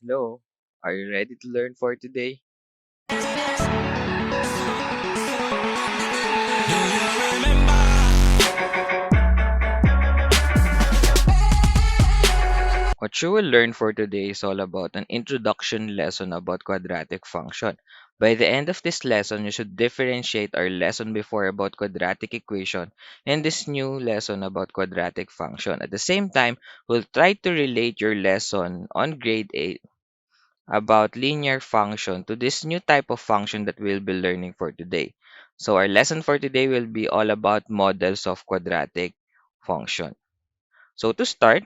Hello, are you ready to learn for today? What you will learn for today is all about an introduction lesson about quadratic function. By the end of this lesson, you should differentiate our lesson before about quadratic equation and this new lesson about quadratic function. At the same time, we'll try to relate your lesson on grade 8 about linear function to this new type of function that we'll be learning for today. So our lesson for today will be all about models of quadratic function. So to start,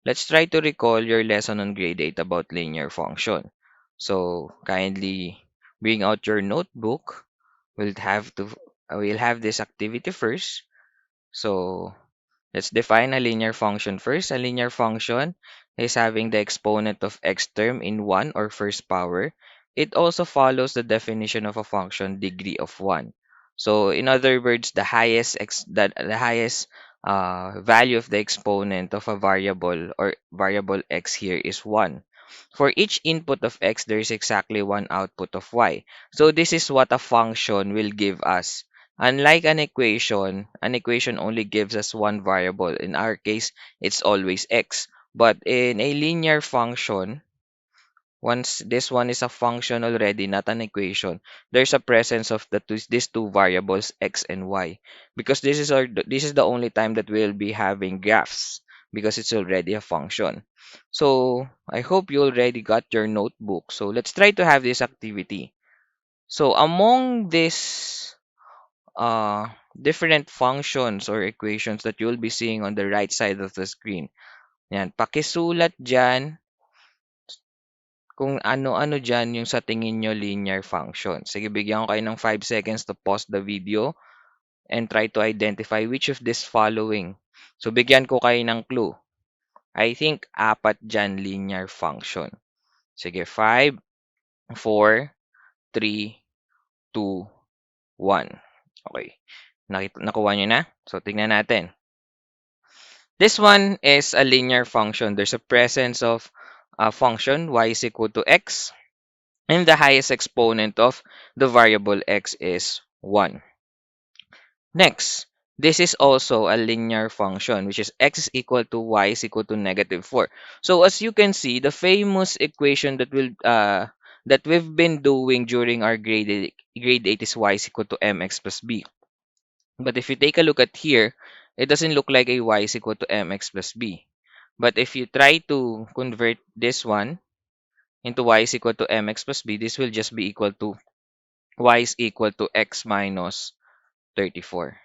let's try to recall your lesson on grade 8 about linear function. So kindly bring out your notebook. We'll have this activity first. So let's define a linear function first. A linear function is having the exponent of x term in 1 or first power. It also follows the definition of a function degree of 1. So in other words, the highest value of the exponent of a variable or variable x here is 1. For each input of x, there is exactly one output of y. So this is what a function will give us. Unlike an equation only gives us one variable. In our case, it's always x. But in a linear function, once this one is a function already, not an equation, there's a presence of these two variables, x and y. Because this is the only time that we'll be having graphs because it's already a function. So I hope you already got your notebook. So let's try to have this activity. So among these different functions or equations that you'll be seeing on the right side of the screen. Yan, pakisulat dyan kung ano-ano dyan yung sa tingin nyo linear function. Sige, bigyan ko kayo ng 5 seconds to pause the video and try to identify which of this following. So, bigyan ko kayo ng clue. I think apat dyan linear function. Sige, 5, 4, 3, 2, 1. Okay. Nakuha nyo na? So, tingnan natin. This one is a linear function. There's a presence of a function y is equal to x, and the highest exponent of the variable x is 1. Next, this is also a linear function, which is x is equal to y is equal to negative 4. So as you can see, the famous equation that we've been doing during our grade 8 is y is equal to mx plus b. But if you take a look at here, it doesn't look like a y is equal to mx plus b. But if you try to convert this one into y is equal to mx plus b, this will just be equal to y is equal to x minus 34.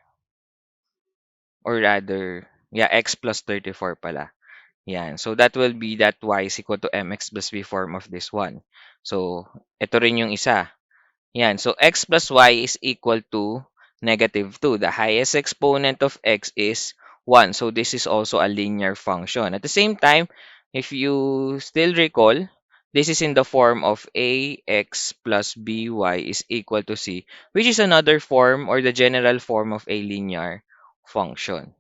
Or rather, yeah, x plus 34 pala. Yan. So that will be that y is equal to mx plus b form of this one. So ito rin yung isa. Yan. So x plus y is equal to negative 2. The highest exponent of x is 1. So this is also a linear function. At the same time, if you still recall, this is in the form of ax plus by is equal to c, which is another form or the general form of a linear function.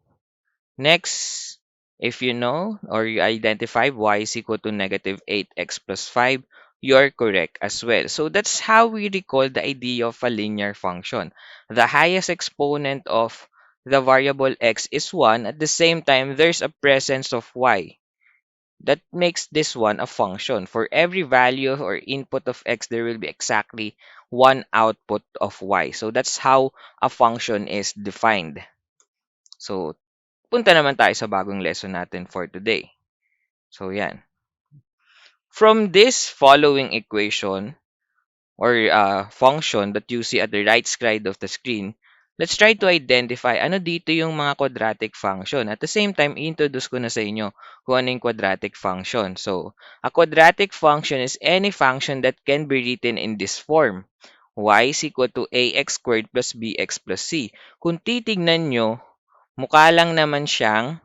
Next, if you know or you identify y is equal to negative 8x plus 5, you're correct as well. So that's how we recall the idea of a linear function. The highest exponent of the variable x is 1. At the same time, there's a presence of y. That makes this one a function. For every value or input of x, there will be exactly one output of y. So that's how a function is defined. So punta naman tayo sa bagong lesson natin for today. So, yan. From this following equation or function that you see at the right side of the screen, let's try to identify ano dito yung mga quadratic function. At the same time, introduce ko na sa inyo kung ano yung quadratic function. So, a quadratic function is any function that can be written in this form. Y is equal to ax squared plus bx plus c. Kung titignan nyo, mukha lang naman siyang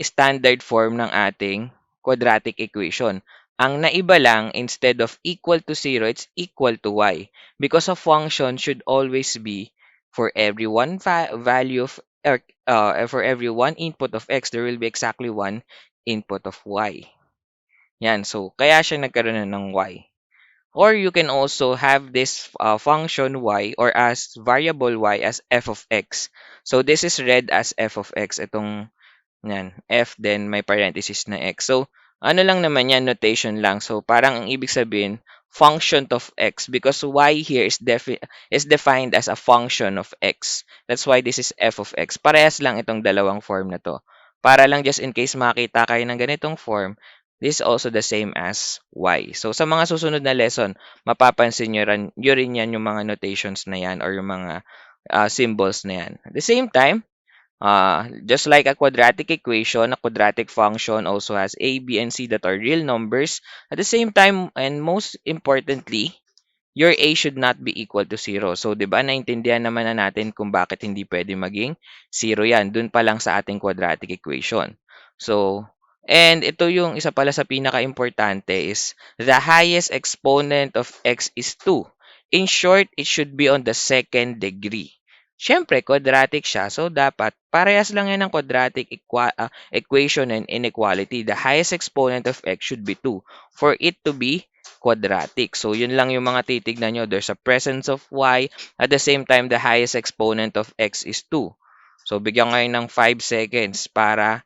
standard form ng ating quadratic equation. Ang naiba lang, instead of equal to 0, it's equal to y. Because a function should always be for every one value of, or for every one input of x, there will be exactly one input of y. Yan, so kaya siya nagkaroon na ng y. Or you can also have this function y or as variable y as f of x. So this is read as f of x. Itong yan, f then may parenthesis na x. So ano lang naman yan, notation lang. So parang ang ibig sabihin, function of x because y here is defined as a function of x. That's why this is f of x. Parehas lang itong dalawang form na to. Para lang just in case makita kayo ng ganitong form, this is also the same as y. So sa mga susunod na lesson, mapapansin nyo rin yan yung mga notations na yan or yung mga symbols na yan. At the same time, just like a quadratic equation, a quadratic function also has a, b, and c that are real numbers. At the same time, and most importantly, your a should not be equal to 0. So, di ba, naintindihan naman na natin kung bakit hindi pwede maging 0 yan. Dun pa lang sa ating quadratic equation. So, and ito yung isa pala sa pinaka-importante is the highest exponent of x is 2. In short, it should be on the second degree. Siyempre, quadratic siya. So, dapat parehas lang yan ng quadratic equation and inequality. The highest exponent of x should be 2 for it to be quadratic. So, yun lang yung mga titignan nyo. There's a presence of y. At the same time, the highest exponent of x is 2. So, bigyan ngayon ng 5 seconds para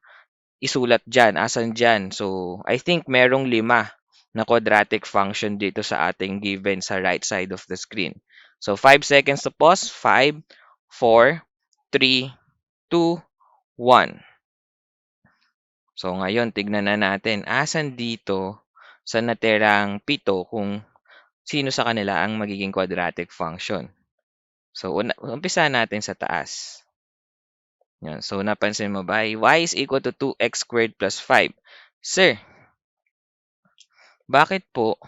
isulat dyan. Asan dyan? So, I think merong 5 na quadratic function dito sa ating given sa right side of the screen. So, 5 seconds to pause. 5, 4, 3, 2, 1. So, ngayon, tignan na natin. Asan dito sa natirang 7 kung sino sa kanila ang magiging quadratic function. So, umpisa natin sa taas. Yan. So, napansin mo ba? Y is equal to 2x squared plus 5. Sir, bakit po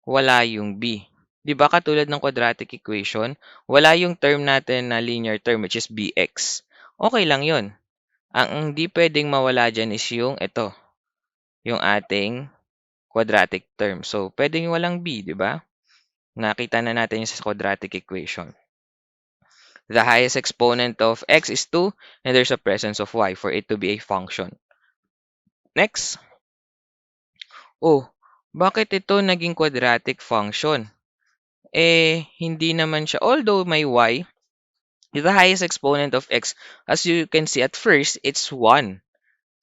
wala yung b? Di ba katulad ng quadratic equation, wala yung term natin na linear term which is bx. Okay lang yon. Ang hindi pwedeng mawala dyan is yung ito, yung ating quadratic term. So, pwedeng walang b, di ba? Nakita na natin yung sa quadratic equation. The highest exponent of x is 2 and there's a presence of y for it to be a function. Next. Oh, bakit ito naging quadratic function? Hindi naman siya. Although may y, the highest exponent of x, as you can see at first, it's 1.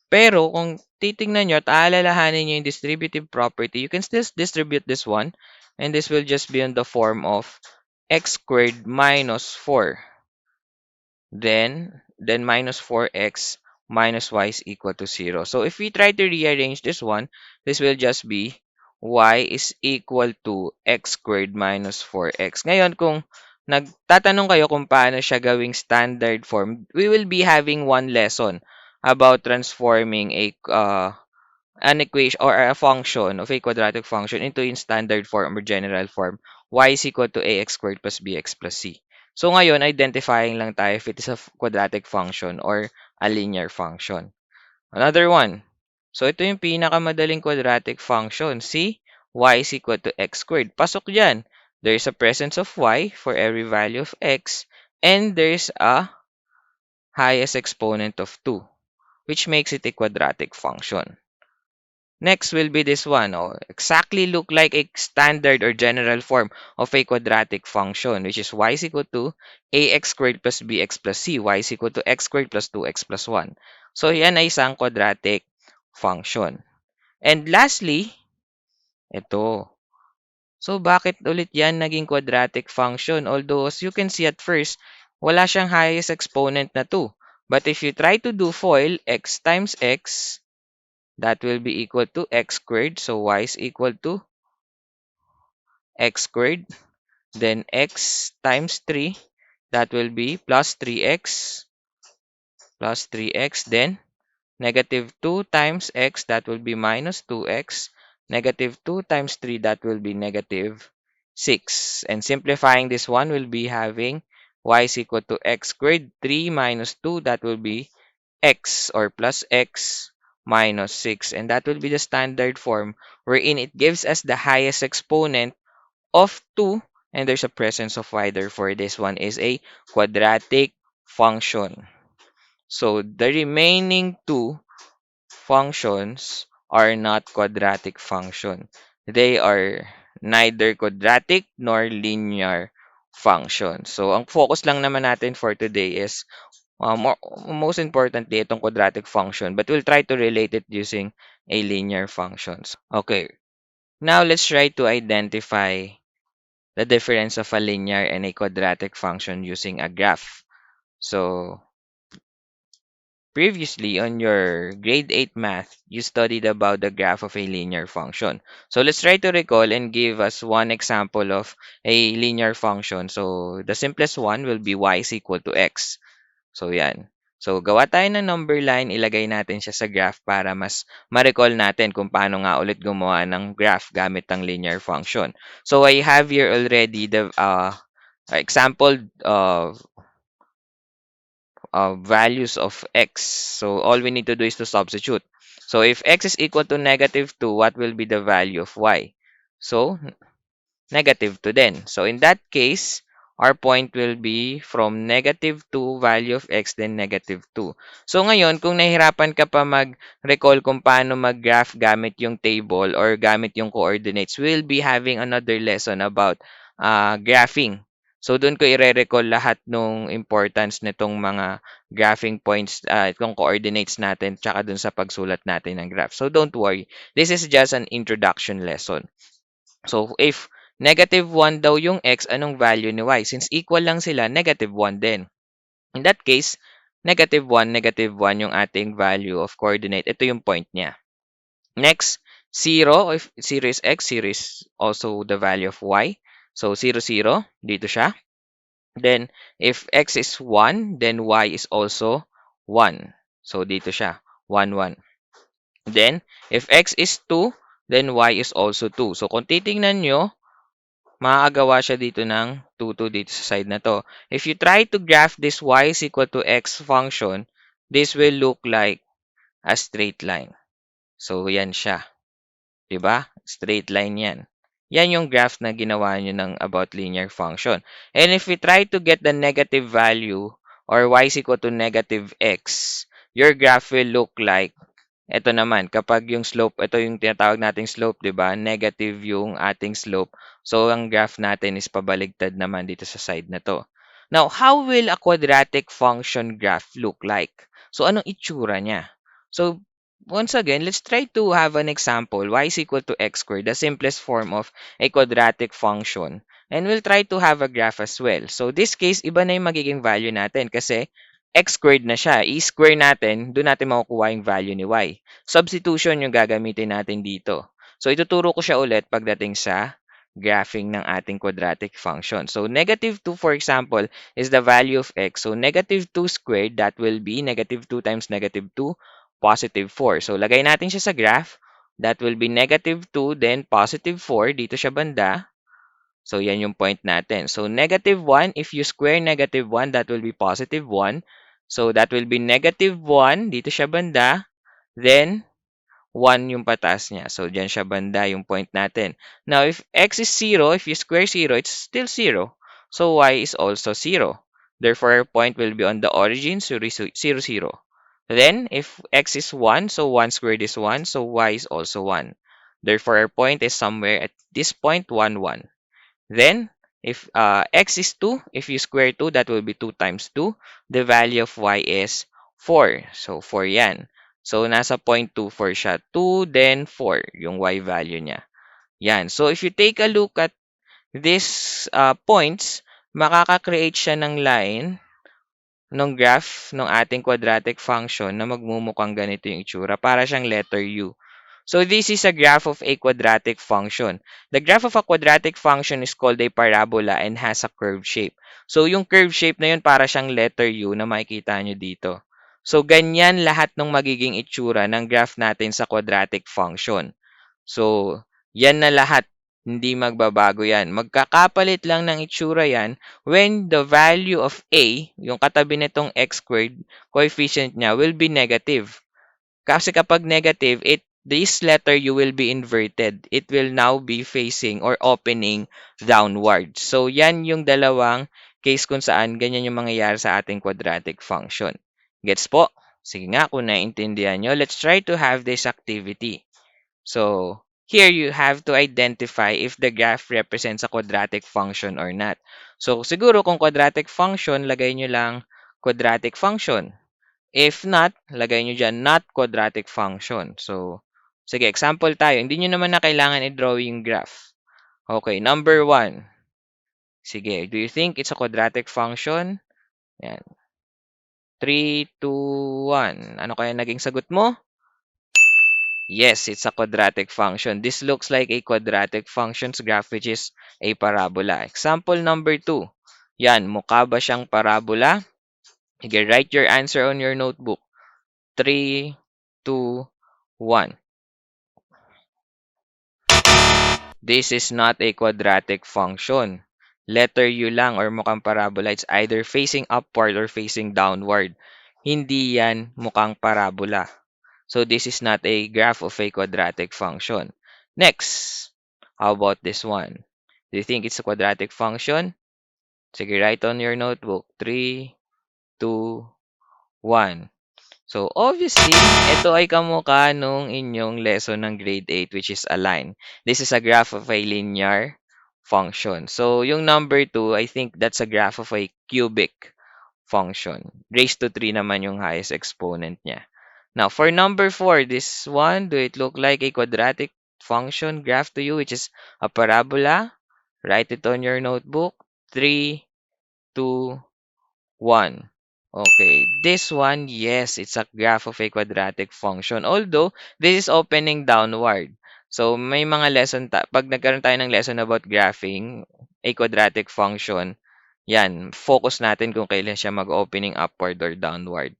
Pero kung titingnan nyo at aalalahanin nyo yung distributive property, you can still distribute this one and this will just be in the form of x squared minus 4. Then minus 4x minus y is equal to 0. So if we try to rearrange this one, this will just be y is equal to x squared minus 4x. Ngayon, kung nagtatanong kayo kung paano siya gawing standard form, we will be having one lesson about transforming an equation or a function of a quadratic function into in standard form or general form. Y is equal to ax squared plus bx plus c. So ngayon, identifying lang tayo if it is a quadratic function or a linear function. Another one. So ito yung pinakamadaling quadratic function. See? Y is equal to x squared. Pasok dyan. There is a presence of y for every value of x and there's a highest exponent of 2, which makes it a quadratic function. Next will be this one. Exactly look like a standard or general form of a quadratic function, which is y is equal to ax squared plus bx plus c. Y is equal to x squared plus 2x plus 1. So, yan ay isang quadratic function. And lastly, ito. So, bakit ulit yan naging quadratic function? Although, as you can see at first, wala siyang highest exponent na 2. But if you try to do FOIL, x times x, that will be equal to x squared. So, y is equal to x squared. Then, x times 3, that will be plus 3x. Plus 3x. Then, negative 2 times x, that will be minus 2x. Negative 2 times 3, that will be negative 6. And simplifying this one, will be having y is equal to x squared. 3 minus 2, that will be x or plus x minus 6. And that will be the standard form wherein it gives us the highest exponent of 2 and there's a presence of y. Therefore, this one is a quadratic function. So, the remaining two functions are not quadratic function. They are neither quadratic nor linear function. So, ang focus lang naman natin for today is most importantly, itong quadratic function, but we'll try to relate it using a linear function. Okay, now let's try to identify the difference of a linear and a quadratic function using a graph. So, previously on your grade 8 math, you studied about the graph of a linear function. So, let's try to recall and give us one example of a linear function. So, the simplest one will be y is equal to x. So, yan. So, gawa tayo ng number line, ilagay natin siya sa graph para mas ma-recall natin kung paano nga ulit gumawa ng graph gamit ang linear function. So, I have here already the example values of x. So, all we need to do is to substitute. So, if x is equal to -2, what will be the value of y? So, -2 din. So, in that case, our point will be from -2 value of x, then -2. So, ngayon, kung nahihirapan ka pa mag-recall kung paano mag-graph gamit yung table or gamit yung coordinates, we'll be having another lesson about graphing. So, doon ko i-recall lahat ng importance nitong mga graphing points, itong coordinates natin, tsaka doon sa pagsulat natin ng graph. So, don't worry. This is just an introduction lesson. So, if -1 daw yung x, anong value ni y? Since equal lang sila, -1 din. In that case, -1 yung ating value of coordinate. Ito yung point niya. Next, 0. If 0 is x, 0 is also the value of y. So, 0, 0. Dito siya. Then, if x is 1, then y is also 1. So, dito siya. 1, 1. Then, if x is 2, then y is also 2. So, kung titingnan nyo, makakagawa siya dito ng 2, 2 dito sa side na to. If you try to graph this y is equal to x function, this will look like a straight line. So, yan siya. 'Di ba? Straight line yan. Yan yung graph na ginawa nyo ng about linear function. And if we try to get the negative value or y is equal to -x, your graph will look like ito naman, kapag yung slope, ito yung tinatawag nating slope, 'di ba? Negative yung ating slope. So, ang graph natin is pabaligtad naman dito sa side na to. Now, how will a quadratic function graph look like? So, anong itsura niya? So, once again, let's try to have an example. Y is equal to x squared, the simplest form of a quadratic function. And we'll try to have a graph as well. So, this case, iba na yung magiging value natin kasi x squared na siya. I-square natin, doon natin makukuha yung value ni y. Substitution yung gagamitin natin dito. So, ituturo ko siya ulit pagdating sa graphing ng ating quadratic function. So, -2, for example, is the value of x. So, -2 squared, that will be -2 times -2, +4. So, lagay natin siya sa graph. That will be -2, then +4. Dito siya banda. So, yan yung point natin. So, -1, if you square -1, that will be +1. So, that will be -1, dito siya banda. Then, 1 yung pataas niya. So, dyan siya banda yung point natin. Now, if x is 0, if you square 0, it's still 0. So, y is also 0. Therefore, our point will be on the origin, so 0, 0. Then, if x is 1, so 1 squared is 1, so y is also 1. Therefore, our point is somewhere at this point, 1, 1. Then, if x is 2, if you square 2, that will be 2 times 2. The value of y is 4. So, 4 yan. So, nasa 0.24 siya. 2, then 4, yung y value niya. Yan. So, if you take a look at these points, makaka-create siya ng line ng graph ng ating quadratic function na magmumukhang ganito yung itsura. Para siyang letter U. So, this is a graph of a quadratic function. The graph of a quadratic function is called a parabola and has a curved shape. So, yung curved shape na yun para siyang letter U na makikita nyo dito. So, ganyan lahat ng magiging itsura ng graph natin sa quadratic function. So, yan na lahat. Hindi magbabago yan. Magkakapalit lang ng itsura yan when the value of a, yung katabi nitong x squared, coefficient niya will be negative. Kasi kapag negative, this letter U will be inverted. It will now be facing or opening downwards. So, yan yung dalawang case kung saan ganyan yung mangyayari sa ating quadratic function. Gets po? Sige nga, kung naiintindihan nyo, let's try to have this activity. So, here you have to identify if the graph represents a quadratic function or not. So, siguro kung quadratic function, lagay nyo lang quadratic function. If not, lagay nyo dyan not quadratic function. So, sige, example tayo. Hindi nyo naman na kailangan i-draw yung graph. Okay, number 1. Sige, do you think it's a quadratic function? Yan. 3, 2, 1. Ano kaya naging sagot mo? Yes, it's a quadratic function. This looks like a quadratic functions graph which is a parabola. Example number 2. Yan, mukha ba siyang parabola? Sige, write your answer on your notebook. 3, 2, 1. This is not a quadratic function. Letter U lang or mukhang parabola. It's either facing upward or facing downward. Hindi yan mukhang parabola. So this is not a graph of a quadratic function. Next, how about this one? Do you think it's a quadratic function? Sige, write on your notebook. 3, 2, 1. So, obviously, ito ay kamukha nung inyong lesson ng grade 8 which is a line. This is a graph of a linear function. So, yung number 2, I think that's a graph of a cubic function. Raised to 3 naman yung highest exponent niya. Now, for number 4, this one, do it look like a quadratic function graph to you which is a parabola? Write it on your notebook. 3, 2, 1. Okay, this one, yes, it's a graph of a quadratic function. Although, this is opening downward. So, may mga lesson, pag nagkaroon tayo ng lesson about graphing, a quadratic function, yan, focus natin kung kailan siya mag-opening upward or downward.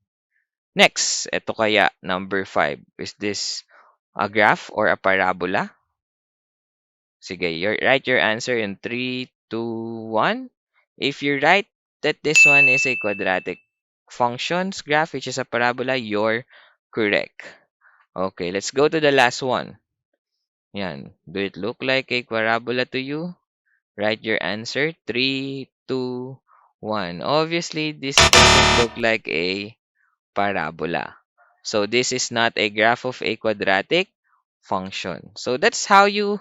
Next, ito kaya, number 5. Is this a graph or a parabola? Sige, write your answer in 3, 2, 1. If you write that this one is a quadratic functions graph, which is a parabola, you're correct. Okay, let's go to the last one. Yan. Do it look like a parabola to you? Write your answer. 3, 2, 1. Obviously, this doesn't look like a parabola. So, this is not a graph of a quadratic function. So, that's how you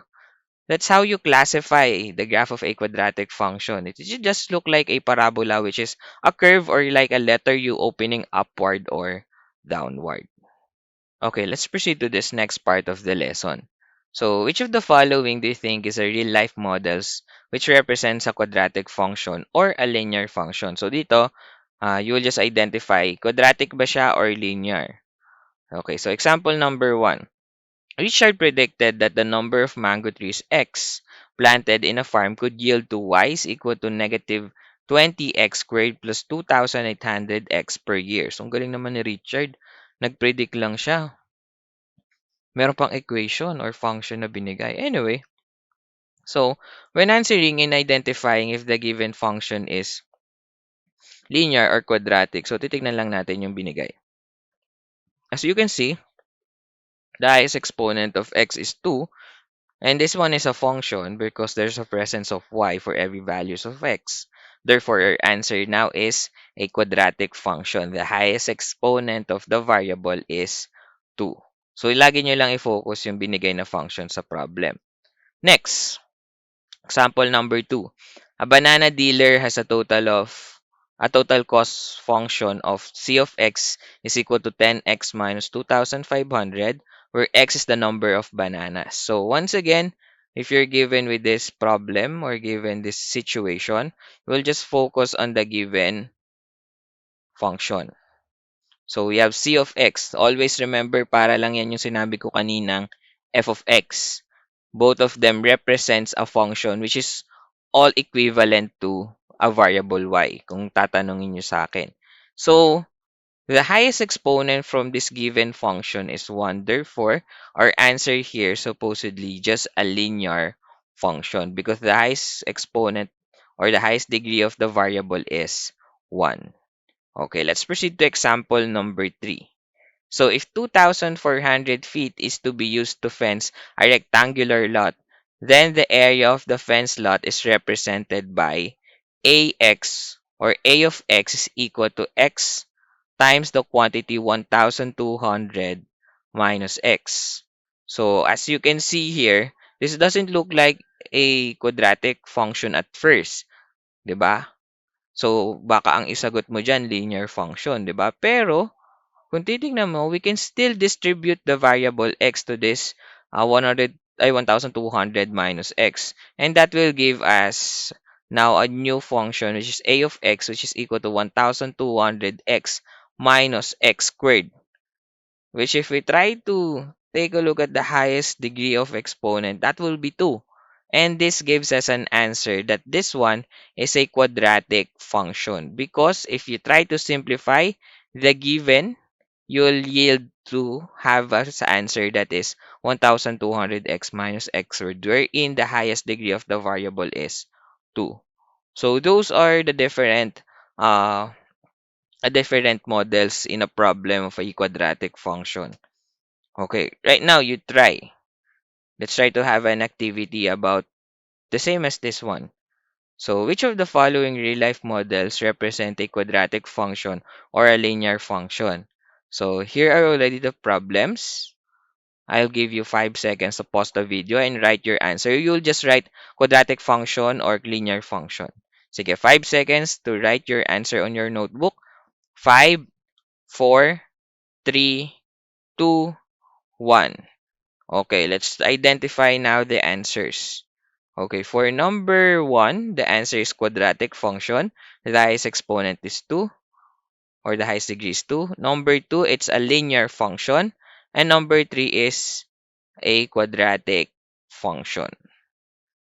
classify the graph of a quadratic function. It should just look like a parabola, which is a curve or like a letter U opening upward or downward. Okay, let's proceed to this next part of the lesson. So, which of the following do you think is a real-life models which represents a quadratic function or a linear function? So, dito, you will just identify quadratic ba siya or linear. Okay, so example number 1. Richard predicted that the number of mango trees X planted in a farm could yield to Y is equal to negative 20x squared plus 2,800x per year. So, ang galing naman ni Richard. Nag-predict lang siya. Meron pang equation or function na binigay. Anyway, so, when answering and identifying if the given function is linear or quadratic, so titignan lang natin yung binigay. As you can see, the highest exponent of x is 2. And this one is a function because there's a presence of y for every values of x. Therefore, our answer now is a quadratic function. The highest exponent of the variable is 2. So, lagi nyo lang i-focus yung binigay na function sa problem. Next, example number 2. A banana dealer has a total cost function of c of x is equal to 10x minus 2,500, where x is the number of bananas. So once again, if you're given with this problem or given this situation, we'll just focus on the given function. So we have c of x. Always remember, para lang yan yung sinabi ko kaninang f of x. Both of them represents a function which is all equivalent to a variable y, kung tatanungin nyo sa akin. So, the highest exponent from this given function is 1. Therefore, our answer here supposedly just a linear function because the highest exponent or the highest degree of the variable is 1. Okay, let's proceed to example number 3. So, if 2,400 feet is to be used to fence a rectangular lot, then the area of the fence lot is represented by AX, or A of X is equal to X times the quantity 1,200 minus X. So as you can see here, this doesn't look like a quadratic function at first, 'di ba? So baka ang isagot mo diyan linear function, 'di ba? Pero kung titingnan mo, we can still distribute the variable x to this 1,200 minus x. And that will give us now a new function which is a of x, which is equal to 1,200x minus x squared. Which if we try to take a look at the highest degree of exponent, that will be 2. And this gives us an answer that this one is a quadratic function. Because if you try to simplify the given, you'll yield to have as answer that is 1,200x minus x squared, wherein the highest degree of the variable is 2. So those are the uh, different models in a problem of a quadratic function. Okay, right now you try. Let's try to have an activity about the same as this one. So, which of the following real-life models represent a quadratic function or a linear function? So, here are already the problems. I'll give you 5 seconds to pause the video and write your answer. You'll just write quadratic function or linear function. Sige, 5 seconds to write your answer on your notebook. 5, 4, 3, 2, 1. Okay, let's identify now the answers. Okay, for number 1, the answer is quadratic function. The highest exponent is 2, or the highest degree is 2. Number 2, it's a linear function. And number 3 is a quadratic function.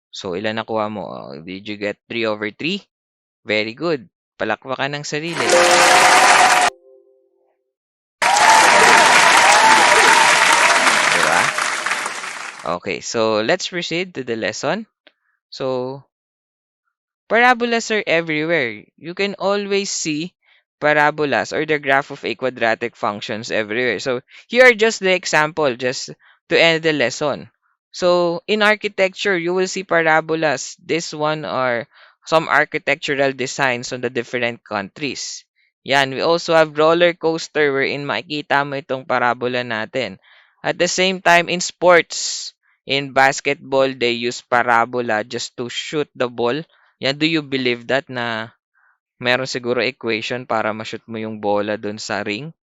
So, ilan nakuha mo? Did you get 3 over 3? Very good. Palakpakan ng sarili. Diba? Okay, so let's proceed to the lesson. So, parabolas are everywhere. You can always see parabolas or the graph of a quadratic functions everywhere. So here are just the example just to end the lesson. So in architecture, you will see parabolas. This one are some architectural designs on the different countries. Yan, we also have roller coaster wherein makikita mo itong parabola natin. At the same time, in sports, in basketball, they use parabola just to shoot the ball. Yan, do you believe that na meron siguro equation para ma-shoot mo yung bola dun sa ring?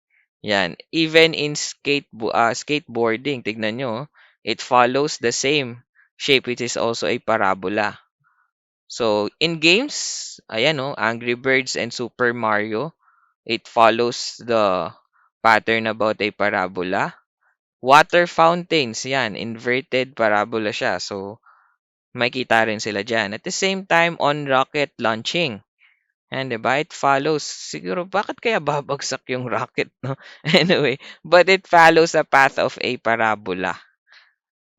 Yan. Even in skateboarding, tignan nyo, it follows the same shape which is also a parabola. So, in games, ayan Angry Birds and Super Mario, it follows the pattern about a parabola. Water fountains, yan, inverted parabola siya. So, makita rin sila dyan. At the same time, on rocket launching, and diba, it follows. Siguro, bakit kaya babagsak yung rocket, no? Anyway, but it follows a path of a parabola.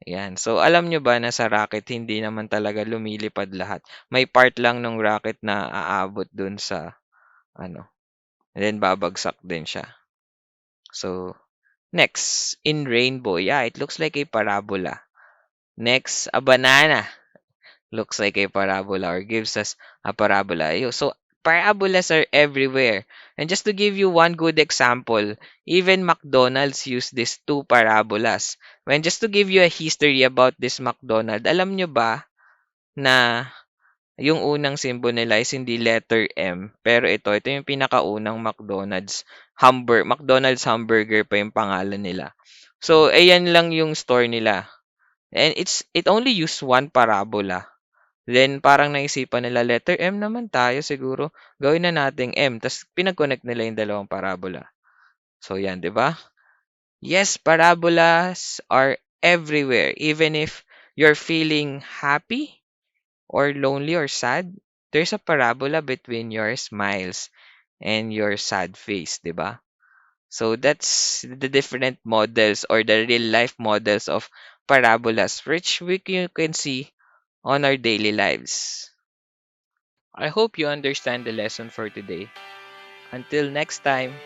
Yan. So, alam nyo ba na sa rocket, hindi naman talaga lumilipad lahat. May part lang ng rocket na aabot dun sa, and then babagsak din siya. So, next, in rainbow, yeah, it looks like a parabola. Next, a banana looks like a parabola or gives us a parabola. So, parabolas are everywhere. And just to give you one good example, even McDonald's use these two parabolas. When just to give you a history about this McDonald's, alam nyo ba na yung unang symbol nila is hindi letter M, pero ito yung pinakaunang McDonald's hamburger pa yung pangalan nila. So, ayan lang yung store nila. And it only use one parabola. Then, parang naisipan nila, letter M naman tayo siguro. Gawin na nating M. Tapos, pinag-connect nila yung dalawang parabola. So, yan, di ba? Yes, parabolas are everywhere. Even if you're feeling happy or lonely or sad, there's a parabola between your smiles and your sad face, di ba? So, that's the different models or the real-life models of parabolas, which you can see on our daily lives. I hope you understand the lesson for today. Until next time,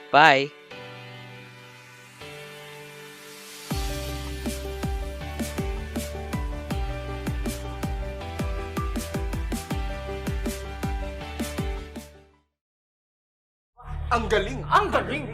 bye! Ang galing! Ang galing!